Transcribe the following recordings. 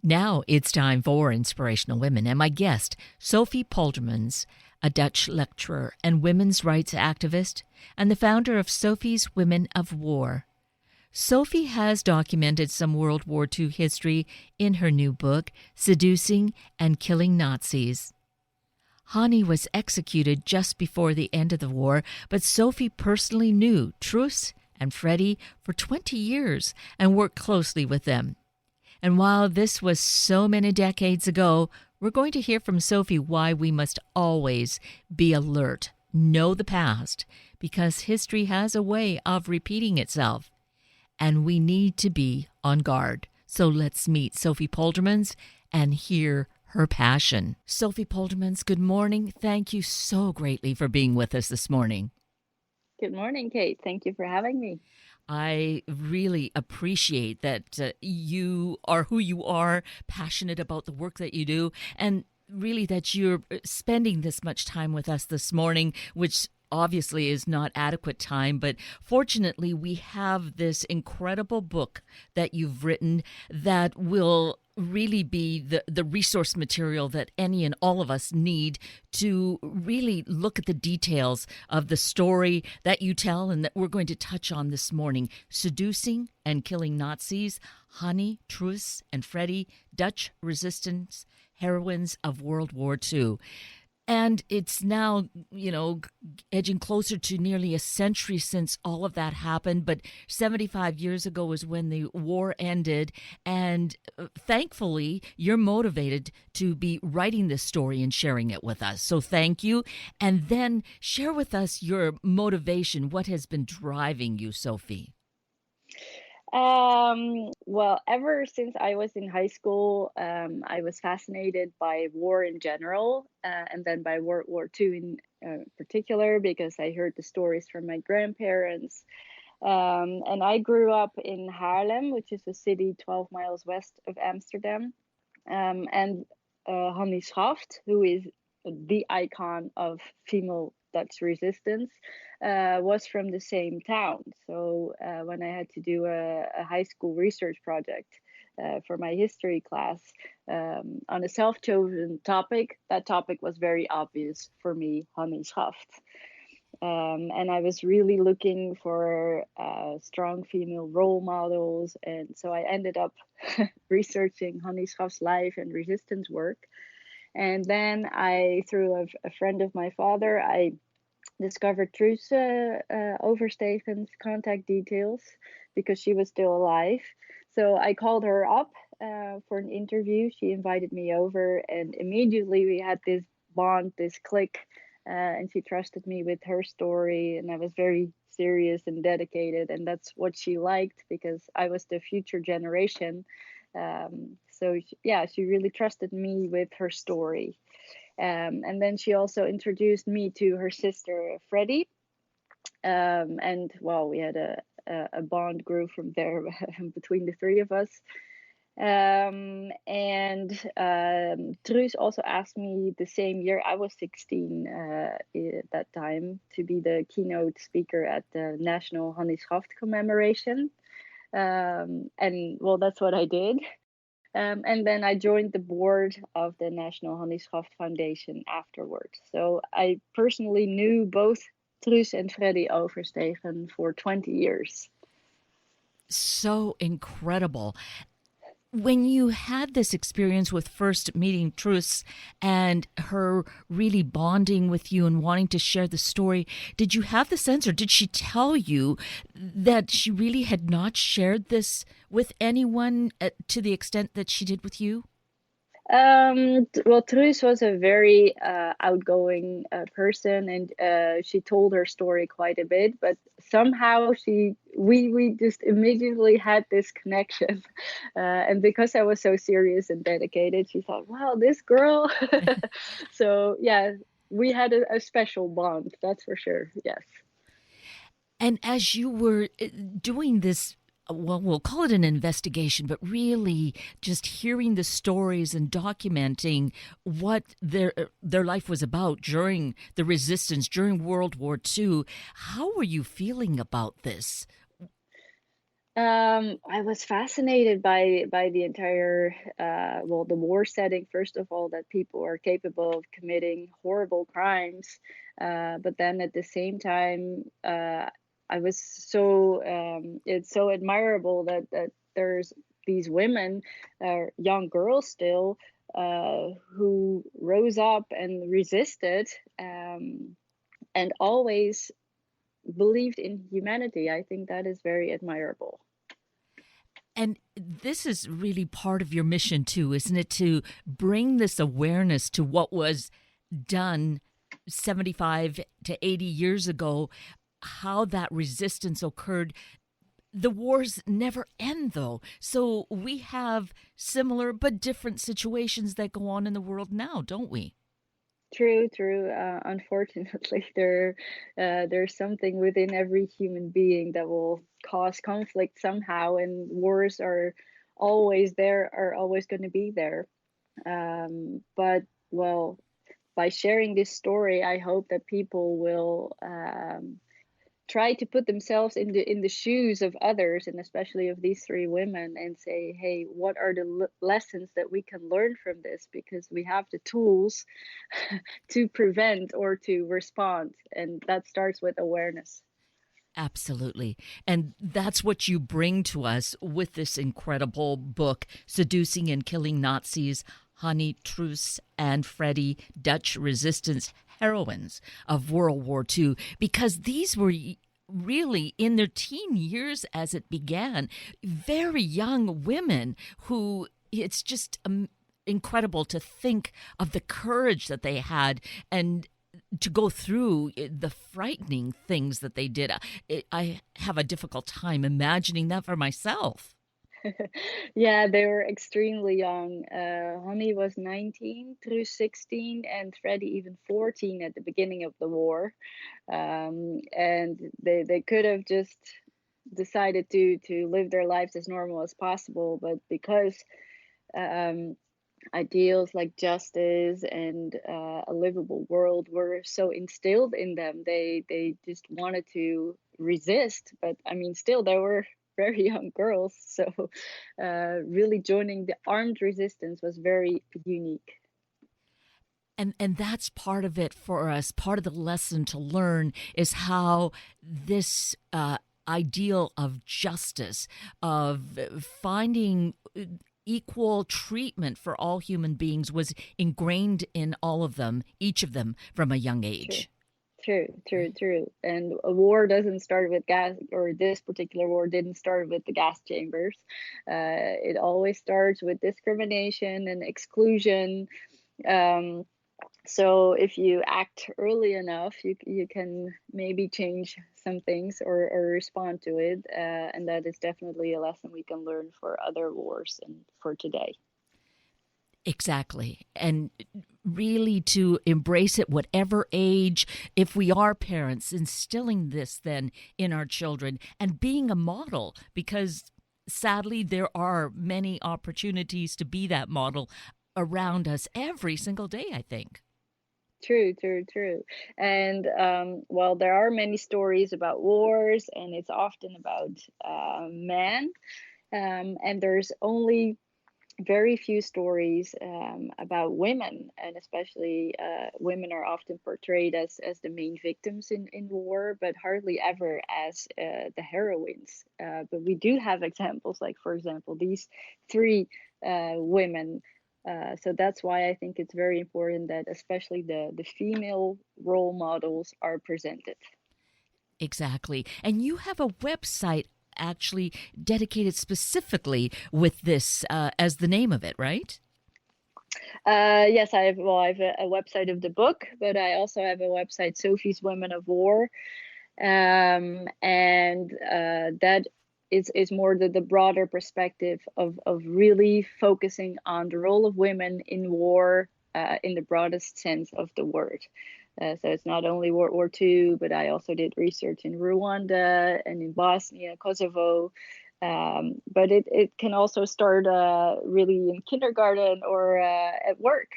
Now it's time for Inspirational Women, and my guest, Sophie Poldermans, a Dutch lecturer and women's rights activist, and the founder of Sophie's Women of War. Sophie has documented some World War II history in her new book, Seducing and Killing Nazis. Hannie was executed just before the end of the war, but Sophie personally knew Truus and Freddie for 20 years and worked closely with them. And while this was so many decades ago, we're going to hear from Sophie why we must always be alert, know the past, because history has a way of repeating itself, and we need to be on guard. So let's meet Sophie Poldermans and hear her passion. Sophie Poldermans, good morning. Thank you so greatly for being with us this morning. Good morning, Kate. Thank you for having me. I really appreciate that you are who you are, passionate about the work that you do, and really that you're spending this much time with us this morning, which obviously is not adequate time, but fortunately we have this incredible book that you've written that will really be the resource material that any and all of us need to really look at the details of the story that you tell and that we're going to touch on this morning. Seducing and Killing Nazis, Hannie, Truus and Freddie, Dutch resistance heroines of World War II. And it's now, edging closer to nearly a century since all of that happened. But 75 years ago is when the war ended. And thankfully, you're motivated to be writing this story and sharing it with us. So thank you. And then share with us your motivation. What has been driving you, Sophie? Well, ever since I was in high school, I was fascinated by war in general, and then by World War II in particular, because I heard the stories from my grandparents. And I grew up in Haarlem, which is a city 12 miles west of Amsterdam. And Hannie Schaft, who is the icon of female Dutch resistance, was from the same town. So when I had to do a high school research project for my history class on a self-chosen topic, that topic was very obvious for me, Hannie Schaft. And I was really looking for strong female role models. And so I ended up researching Hannie Schaft's life and resistance work. And then through a friend of my father, I discovered Truus Oversteegen's contact details because she was still alive. So I called her up for an interview. She invited me over, and immediately we had this bond, this click, and she trusted me with her story, and I was very serious and dedicated, and that's what she liked because I was the future generation. So she really trusted me with her story. And then she also introduced me to her sister, Freddie. And well, we had a bond grew from there between the three of us. And Truus also asked me the same year, I was 16 at that time, to be the keynote speaker at the National Hannie Schaft commemoration. And well, that's what I did. And then I joined the board of the National Hannie Schaft Foundation afterwards. So I personally knew both Truus and Freddie Oversteegen for 20 years. So incredible. When you had this experience with first meeting Truus and her really bonding with you and wanting to share the story, did you have the sense, or did she tell you that she really had not shared this with anyone to the extent that she did with you? Well, Truus was a very outgoing person, and she told her story quite a bit. But somehow we just immediately had this connection, and because I was so serious and dedicated, she thought, "Wow, this girl." So yeah, we had a special bond. That's for sure. Yes. And as you were doing this, well, we'll call it an investigation, but really just hearing the stories and documenting what their life was about during the resistance, during World War II, how were you feeling about this? I was fascinated by the entire, well, the war setting, first of all, that people are capable of committing horrible crimes. But then at the same time, I was so, it's so admirable that there's these women, young girls still, who rose up and resisted, and always believed in humanity. I think that is very admirable. And this is really part of your mission, too, isn't it? To bring this awareness to what was done 75 to 80 years ago, how that resistance occurred. The wars never end, though. So we have similar but different situations that go on in the world now, don't we? True, true. Unfortunately, there's something within every human being that will cause conflict somehow, and wars are always there, are always going to be there. But well, by sharing this story, I hope that people will try to put themselves in the shoes of others, and especially of these three women, and say, hey, what are the lessons that we can learn from this, because we have the tools to prevent or to respond, and that starts with awareness. Absolutely. And that's what you bring to us with this incredible book, Seducing and Killing Nazis, Hannie, Truus and Freddie, Dutch Resistance Heroines of World War II, because these were really in their teen years as it began, very young women who it's just incredible to think of the courage that they had and to go through the frightening things that they did. I have a difficult time imagining that for myself. Yeah, they were extremely young. Honey was 19, through 16, and Freddie even 14 at the beginning of the war. And they could have just decided to live their lives as normal as possible, but because um, ideals like justice and a livable world were so instilled in them, they just wanted to resist. But I mean, still, they were very young girls, so really joining the armed resistance was very unique. And that's part of it for us. Part of the lesson to learn is how this ideal of justice, of finding equal treatment for all human beings, was ingrained in all of them, each of them, from a young True. age. True, true, Right. true. And a war doesn't start with gas, or this particular war didn't start with the gas chambers. It always starts with discrimination and exclusion. Um, so if you act early enough, you can maybe change some things, or respond to it. And that is definitely a lesson we can learn for other wars and for today. Exactly. And really to embrace it, whatever age, if we are parents, instilling this then in our children and being a model, because sadly, there are many opportunities to be that model around us every single day, I think. True, true, true. And well, there are many stories about wars, and it's often about men. And there's only very few stories about women, and especially women are often portrayed as the main victims in war, but hardly ever as the heroines. But we do have examples, like, for example, these three women. So that's why I think it's very important that especially the female role models are presented. Exactly. And you have a website actually dedicated specifically with this as the name of it, right? Yes, I have. Well, I have a website of the book, but I also have a website, Sophie's Women of War, and that is more the broader perspective of really focusing on the role of women in war, in the broadest sense of the word. So it's not only World War II, but I also did research in Rwanda and in Bosnia, Kosovo. But it can also start really in kindergarten, or at work,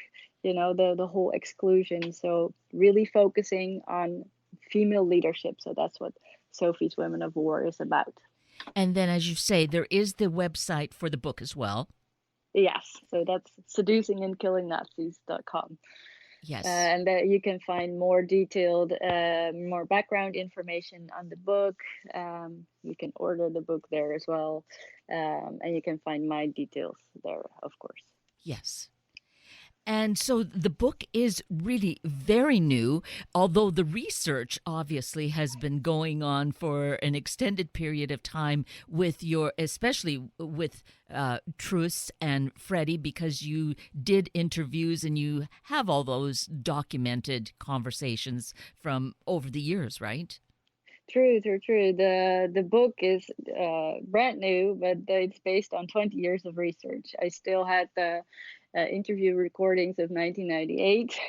the whole exclusion. So really focusing on female leadership. So that's what Sophie's Women of War is about. And then, as you say, there is the website for the book as well. Yes, so that's seducing and killing Nazis.com. Yes. And there you can find more detailed, more background information on the book. You can order the book there as well. And you can find my details there, of course. Yes. And so the book is really very new, although the research obviously has been going on for an extended period of time with your, especially with Truus and Freddie, because you did interviews and you have all those documented conversations from over the years, right? True, true, true. The book is brand new, but it's based on 20 years of research. I still had the interview recordings of 1998.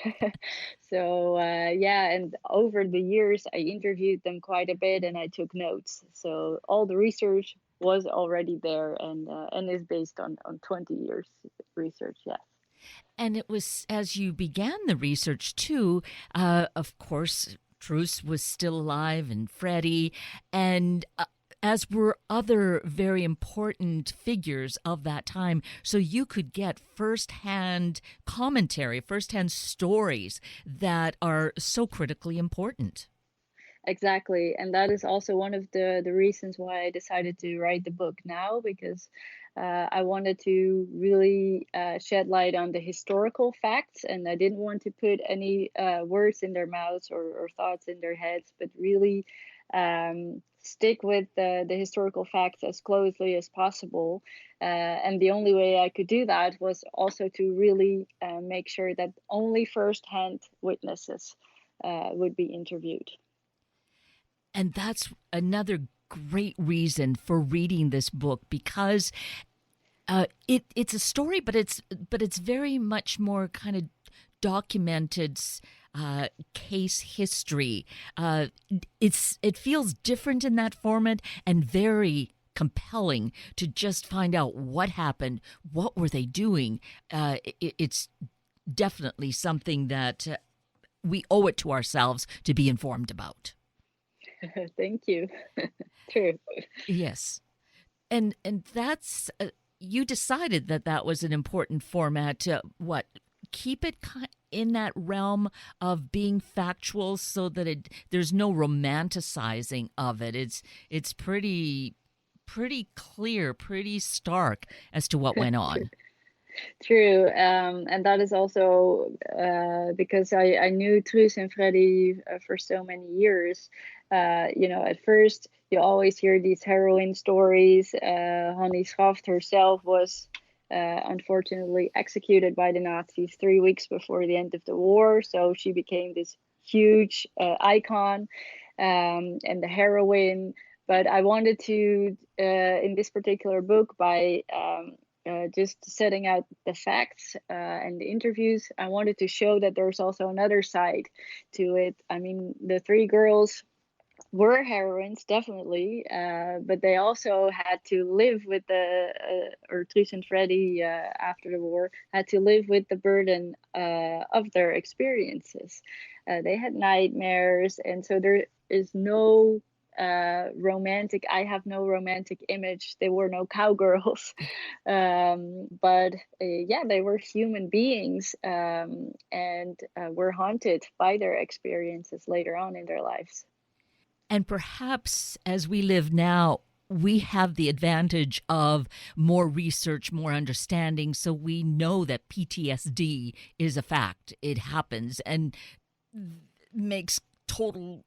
So yeah, and over the years, I interviewed them quite a bit, and I took notes. So all the research was already there, and is based on 20 years research. Yes. And it was as you began the research, too, of course, Truce was still alive and Freddie, and as were other very important figures of that time. So you could get firsthand commentary, firsthand stories that are so critically important. Exactly, and that is also one of the reasons why I decided to write the book now, because I wanted to really shed light on the historical facts, and I didn't want to put any words in their mouths or thoughts in their heads, but really stick with the historical facts as closely as possible. And the only way I could do that was also to really make sure that only first-hand witnesses would be interviewed. And that's another great reason for reading this book because it's a story, but it's very much more kind of documented case history. It feels different in that format and very compelling to just find out what happened, what were they doing. It's definitely something that we owe it to ourselves to be informed about. Thank you. True. Yes. And that's you decided that that was an important format to what keep it in that realm of being factual so that there's no romanticizing of it. It's pretty clear, pretty stark as to what went True. on. True. And that is also because I knew Truus and Freddie for so many years. At first you always hear these heroine stories. Hannie Schaft herself was unfortunately executed by the Nazis 3 weeks before the end of the war. So she became this huge icon and the heroine. But I wanted to, in this particular book, by just setting out the facts and the interviews, I wanted to show that there's also another side to it. I mean, the three girls were heroines, definitely, but they also had to live with or Truus and Freddie, after the war, had to live with the burden of their experiences. They had nightmares, and so there is no romantic, I have no romantic image. There were no cowgirls. But yeah, they were human beings, and were haunted by their experiences later on in their lives. And perhaps as we live now, we have the advantage of more research, more understanding, so we know that PTSD is a fact. It happens and makes total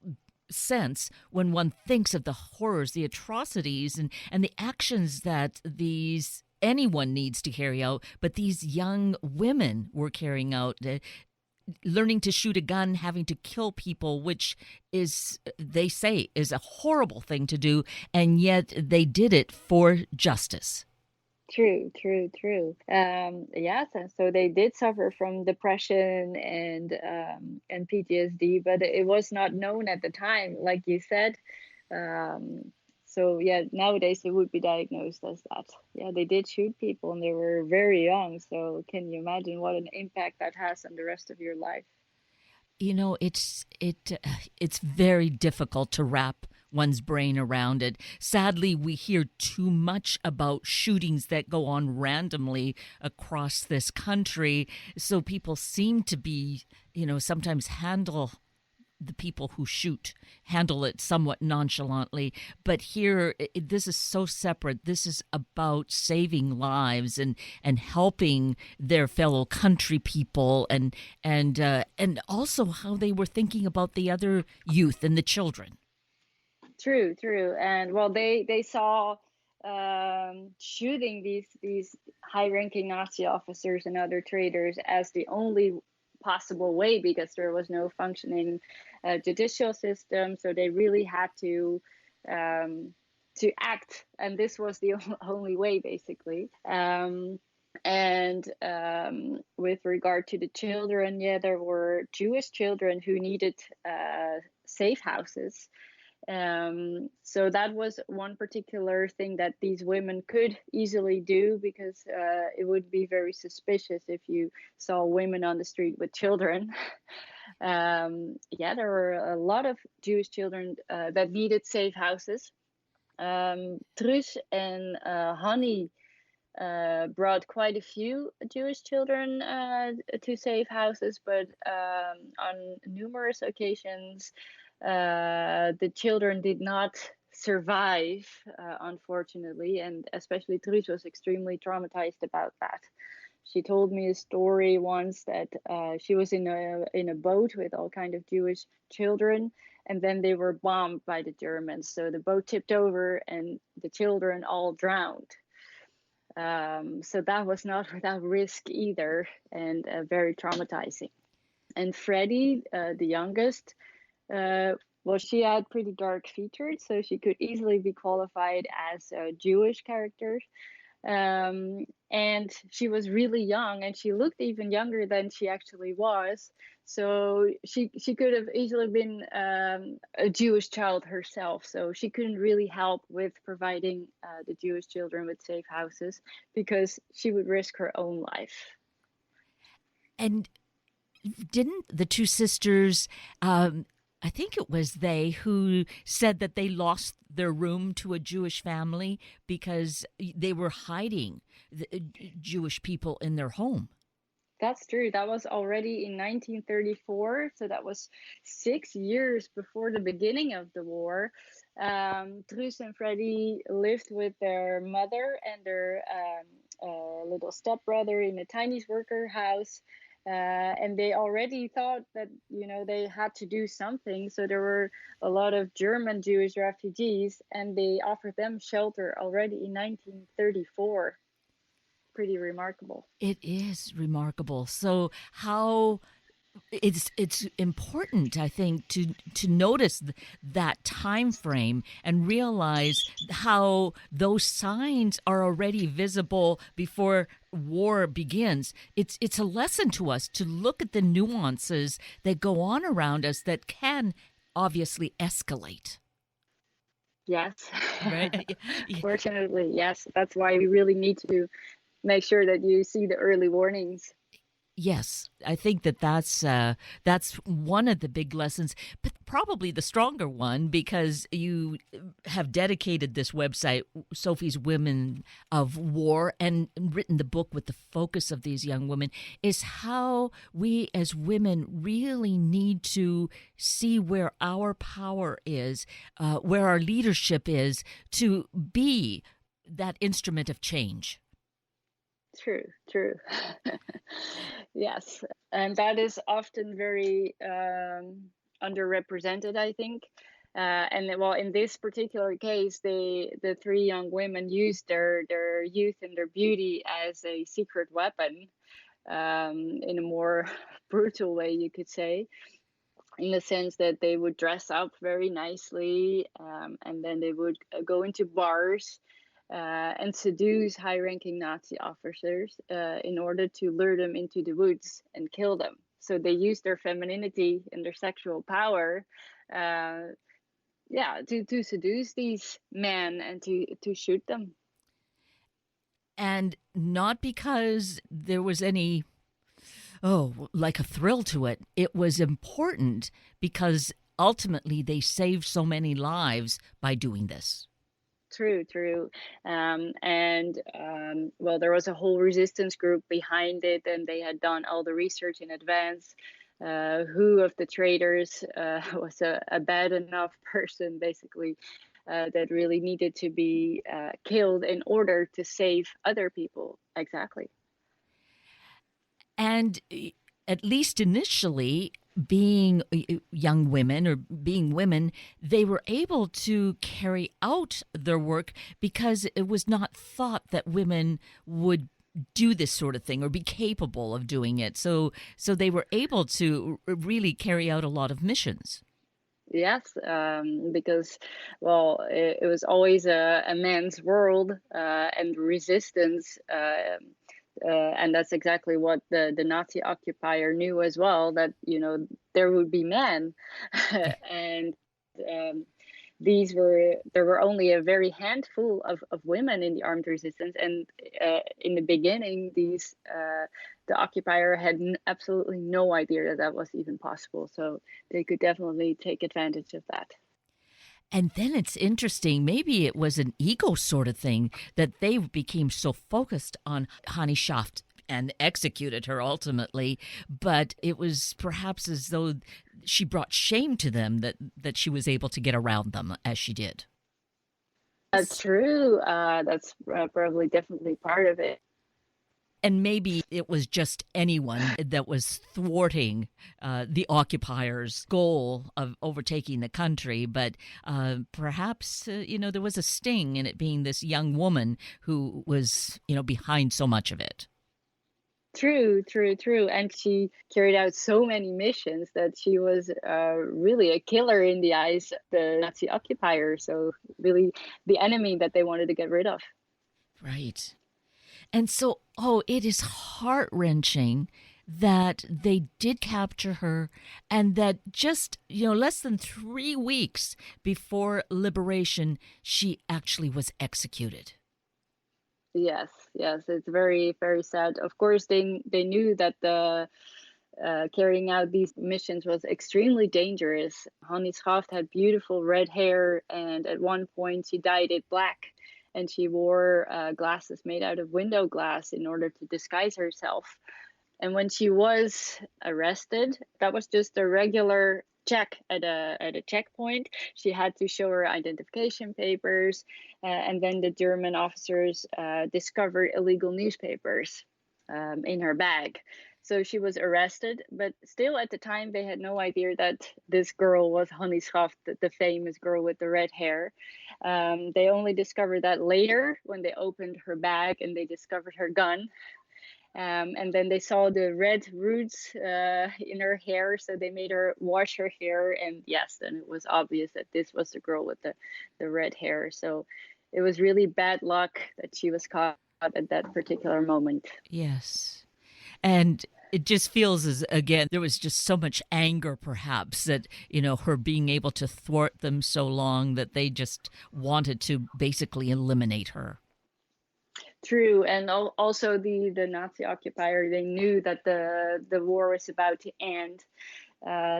sense when one thinks of the horrors, the atrocities, and the actions that these anyone needs to carry out, but these young women were carrying out. Learning to shoot a gun, having to kill people, which is, they say, is a horrible thing to do, and yet they did it for justice. True, true, true. Yes, and so they did suffer from depression and PTSD, but it was not known at the time, like you said. Um, so yeah, nowadays it would be diagnosed as that. Yeah, they did shoot people and they were very young. So can you imagine what an impact that has on the rest of your life? You know, it's very difficult to wrap one's brain around it. Sadly, we hear too much about shootings that go on randomly across this country. So people seem to be, sometimes handle the people who shoot, handle it somewhat nonchalantly. But here, this is so separate. This is about saving lives and helping their fellow country people, and also how they were thinking about the other youth and the children. True, true. And well, they saw shooting these high-ranking Nazi officers and other traitors as the only possible way, because there was no functioning judicial system. So they really had to act, and this was the only way, basically. And with regard to the children, yeah, there were Jewish children who needed safe houses. So that was one particular thing that these women could easily do, because it would be very suspicious if you saw women on the street with children. Yeah, there were a lot of Jewish children that needed safe houses. Truus and Hannie brought quite a few Jewish children to safe houses, but on numerous occasions, the children did not survive, unfortunately, and especially Truus was extremely traumatized about that. She told me a story once that she was in a boat with all kind of Jewish children, and then they were bombed by the Germans. So the boat tipped over, and the children all drowned. So that was not without risk either, and very traumatizing. And Freddie, the youngest, well, she had pretty dark features, so she could easily be qualified as a Jewish character. And she was really young, and she looked even younger than she actually was. So she could have easily been a Jewish child herself. So she couldn't really help with providing the Jewish children with safe houses, because she would risk her own life. And didn't the two sisters, I think it was they who said that they lost their room to a Jewish family because they were hiding the Jewish people in their home? That's true. That was already in 1934. So that was 6 years before the beginning of the war. Truus and Freddie lived with their mother and their little stepbrother in a tiny worker house. And they already thought that, they had to do something. So there were a lot of German Jewish refugees, and they offered them shelter already in 1934. Pretty remarkable. It is remarkable. So how it's important, I think, to notice that time frame and realize how those signs are already visible before war begins. It's a lesson to us to look at the nuances that go on around us that can obviously escalate. Yes. Right? Fortunately, yes. That's why we really need to make sure that you see the early warnings. Yes, I think that's one of the big lessons, but probably the stronger one, because you have dedicated this website, Sophie's Women of War, and written the book with the focus of these young women, is how we as women really need to see where our power is, where our leadership is, to be that instrument of change. True. Yes, and that is often very underrepresented, I think. And well, in this particular case, the three young women used their youth and their beauty as a secret weapon, in a more brutal way, you could say, in the sense that they would dress up very nicely, and then they would go into bars and seduce high-ranking Nazi officers in order to lure them into the woods and kill them. So they used their femininity and their sexual power, to seduce these men and to shoot them. And not because there was any, like a thrill to it. It was important because ultimately they saved so many lives by doing this. True, true. Well, there was a whole resistance group behind it, and they had done all the research in advance. Who of the traitors was a bad enough person, basically, that really needed to be killed in order to save other people. Exactly. And at least initially, being young women or being women, they were able to carry out their work because it was not thought that women would do this sort of thing or be capable of doing it. So they were able to really carry out a lot of missions. Yes, because, well, it was always a man's world, and resistance. And that's exactly what the Nazi occupier knew as well, that, there would be men. And um, there were only a very handful of women in the armed resistance. And in the beginning, the occupier had absolutely no idea that that was even possible. So they could definitely take advantage of that. And then it's interesting, maybe it was an ego sort of thing that they became so focused on Hannie Schaft and executed her ultimately, but it was perhaps as though she brought shame to them that she was able to get around them as she did. That's true. That's probably definitely part of it. And maybe it was just anyone that was thwarting the occupiers' goal of overtaking the country. But perhaps, there was a sting in it being this young woman who was, behind so much of it. True, true, true. And she carried out so many missions that she was really a killer in the eyes of the Nazi occupier. So, really, the enemy that they wanted to get rid of. Right. And so, it is heart wrenching that they did capture her and that just, less than 3 weeks before liberation, she actually was executed. Yes, yes, it's very, very sad. Of course, they knew that the carrying out these missions was extremely dangerous. Hannie Schaft had beautiful red hair, and at one point she dyed it black, and she wore glasses made out of window glass in order to disguise herself. And when she was arrested, that was just a regular check at a checkpoint. She had to show her identification papers, and then the German officers discovered illegal newspapers in her bag. So she was arrested, but still at the time they had no idea that this girl was Hannie Schaft, the famous girl with the red hair. They only discovered that later when they opened her bag and they discovered her gun. And then they saw the red roots in her hair, so they made her wash her hair. And yes, then it was obvious that this was the girl with the red hair. So it was really bad luck that she was caught at that particular moment. Yes. And it just feels as, again, there was just so much anger, perhaps, that, her being able to thwart them so long that they just wanted to basically eliminate her. True, and also the Nazi occupier, they knew that the war was about to end.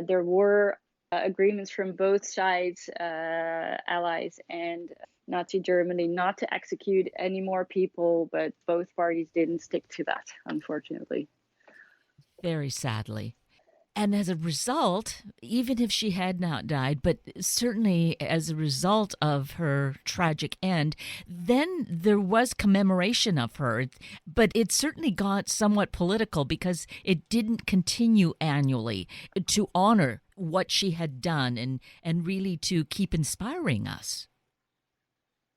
There were agreements from both sides, allies and Nazi Germany, not to execute any more people, but both parties didn't stick to that, unfortunately. Very sadly. And as a result, even if she had not died, but certainly as a result of her tragic end, then there was commemoration of her. But it certainly got somewhat political because it didn't continue annually to honor what she had done and really to keep inspiring us.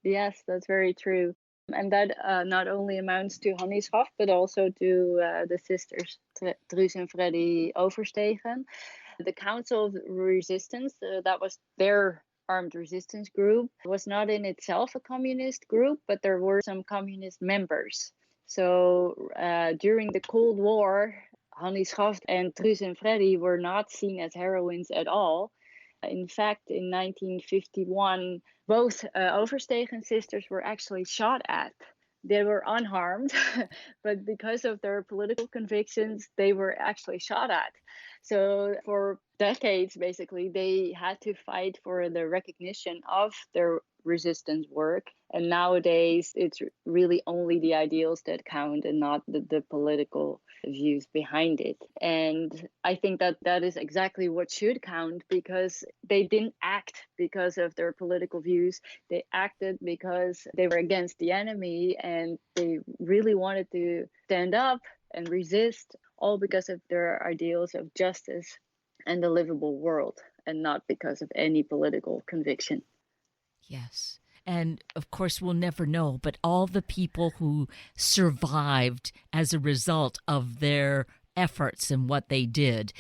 Yes, that's very true. And that not only amounts to Hannie Schaft, but also to the sisters Truus and Freddie Oversteegen. The Council of Resistance, that was their armed resistance group, was not in itself a communist group, but there were some communist members. So during the Cold War, Hannie Schaft and Truus and Freddie were not seen as heroines at all. In fact, in 1951, both Oversteegen sisters were actually shot at they were unharmed, but because of their political convictions, they were actually shot at. So for decades, basically, they had to fight for the recognition of their resistance work. And nowadays, it's really only the ideals that count and not the political views behind it. And I think that that is exactly what should count, because they didn't act because of their political views. They acted because they were against the enemy and they really wanted to stand up and resist, all because of their ideals of justice and a livable world, and not because of any political conviction. Yes. And of course, we'll never know, but all the people who survived as a result of their efforts and what they did,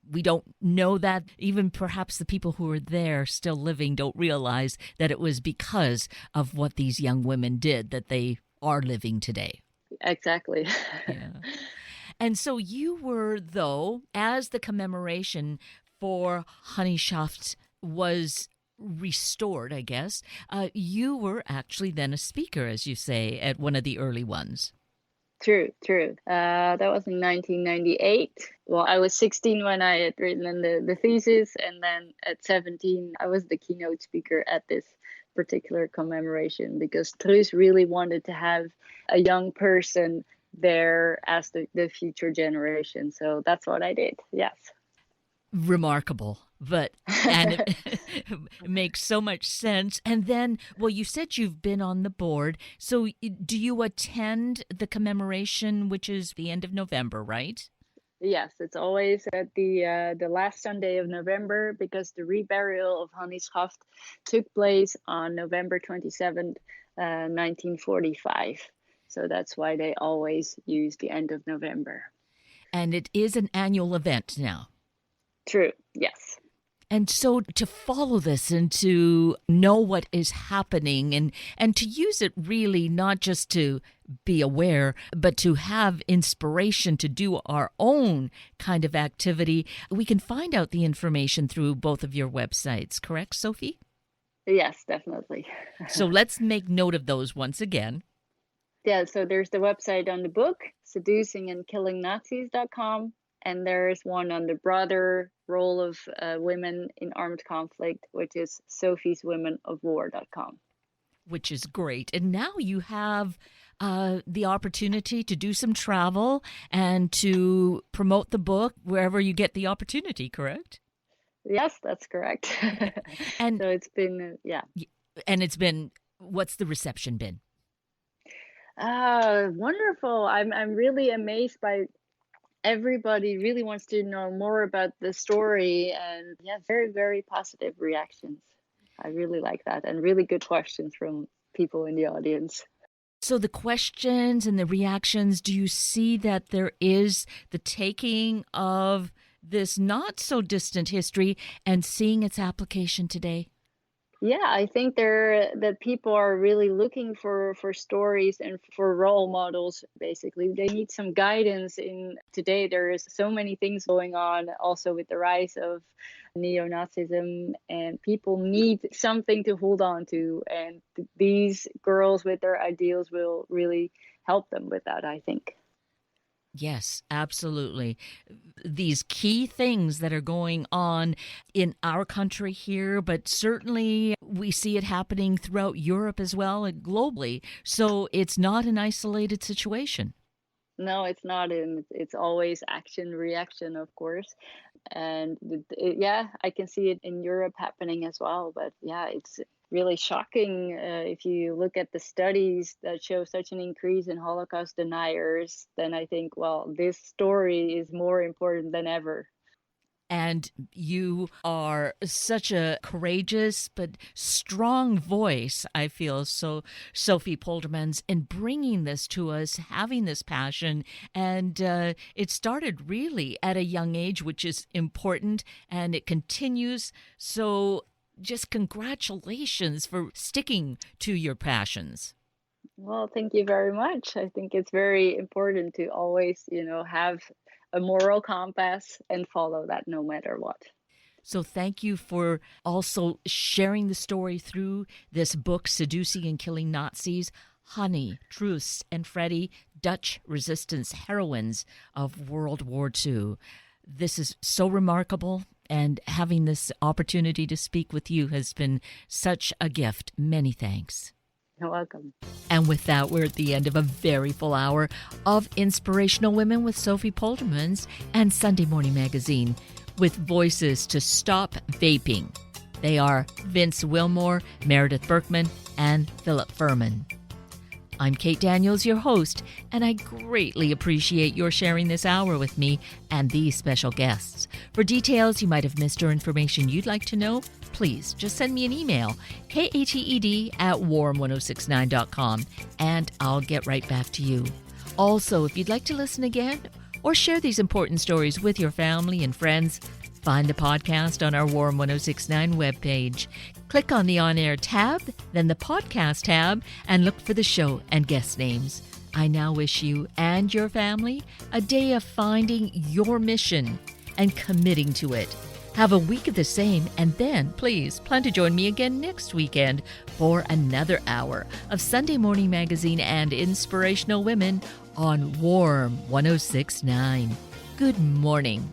we don't know that. Even perhaps the people who are there still living don't realize that it was because of what these young women did that they are living today. Exactly. Yeah. And so you were, though, as the commemoration for Hannie Schaft was restored, I guess, you were actually then a speaker, as you say, at one of the early ones. True, true. That was in 1998. Well, I was 16 when I had written the thesis, and then at 17, I was the keynote speaker at this particular commemoration, because Truus really wanted to have a young person there as the future generation. So that's what I did. Yes. Remarkable, but and it makes so much sense. And then, well, you said you've been on the board, so do you attend the commemoration, which is the end of November, right? Yes, it's always at the last Sunday of November, because the reburial of Hannie Schaft took place on November 27th, 1945. So that's why they always use the end of November. And it is an annual event now. True, yes. And so to follow this and to know what is happening and to use it really not just to be aware, but to have inspiration to do our own kind of activity, we can find out the information through both of your websites, correct, Sophie? Yes, definitely. So let's make note of those once again. Yeah, so there's the website on the book, seducing and killing Nazis.com. And there's one on the broader role of women in armed conflict, which is sophieswomenofwar.com. Which is great. And now you have the opportunity to do some travel and to promote the book wherever you get the opportunity, correct? Yes, that's correct. And so it's been, yeah. And it's been, what's the reception been? Wonderful. I'm really amazed by everybody really wants to know more about the story, and yeah, very, very positive reactions. I really like that, and really good questions from people in the audience. So the questions and the reactions, do you see that there is the taking of this not so distant history and seeing its application today? Yeah, I think that people are really looking for stories and for role models. Basically, they need some guidance. In today, there is so many things going on, also with the rise of neo-Nazism, and people need something to hold on to. And these girls with their ideals will really help them with that, I think. Yes, absolutely. These key things that are going on in our country here, but certainly we see it happening throughout Europe as well and globally. So it's not an isolated situation. No, it's not. It's always action reaction, of course. And yeah, I can see it in Europe happening as well. But yeah, it's really shocking if you look at the studies that show such an increase in Holocaust deniers. Then I think, well, this story is more important than ever. And you are such a courageous but strong voice, I feel, so Sophie Poldermans, in bringing this to us, having this passion. And it started really at a young age, which is important, and it continues. So just congratulations for sticking to your passions. Well, thank you very much. I think it's very important to always, have a moral compass and follow that no matter what. So thank you for also sharing the story through this book, Seducing and Killing Nazis, Hannie, Truus and Freddie, Dutch resistance heroines of World War II. This is so remarkable, and having this opportunity to speak with you has been such a gift. Many thanks. You're welcome. And with that, we're at the end of a very full hour of Inspirational Women with Sophie Poldermans and Sunday Morning Magazine, with voices to stop vaping. They are Vince Wilmore, Meredith Berkman, and Philip Furman. I'm Kate Daniels, your host, and I greatly appreciate your sharing this hour with me and these special guests. For details you might have missed or information you'd like to know, please just send me an email, kated@warm1069.com, and I'll get right back to you. Also, if you'd like to listen again or share these important stories with your family and friends, find the podcast on our Warm 1069 webpage. Click on the On-Air tab, then the Podcast tab, and look for the show and guest names. I now wish you and your family a day of finding your mission and committing to it. Have a week of the same, and then please plan to join me again next weekend for another hour of Sunday Morning Magazine and Inspirational Women on Warm 1069. Good morning.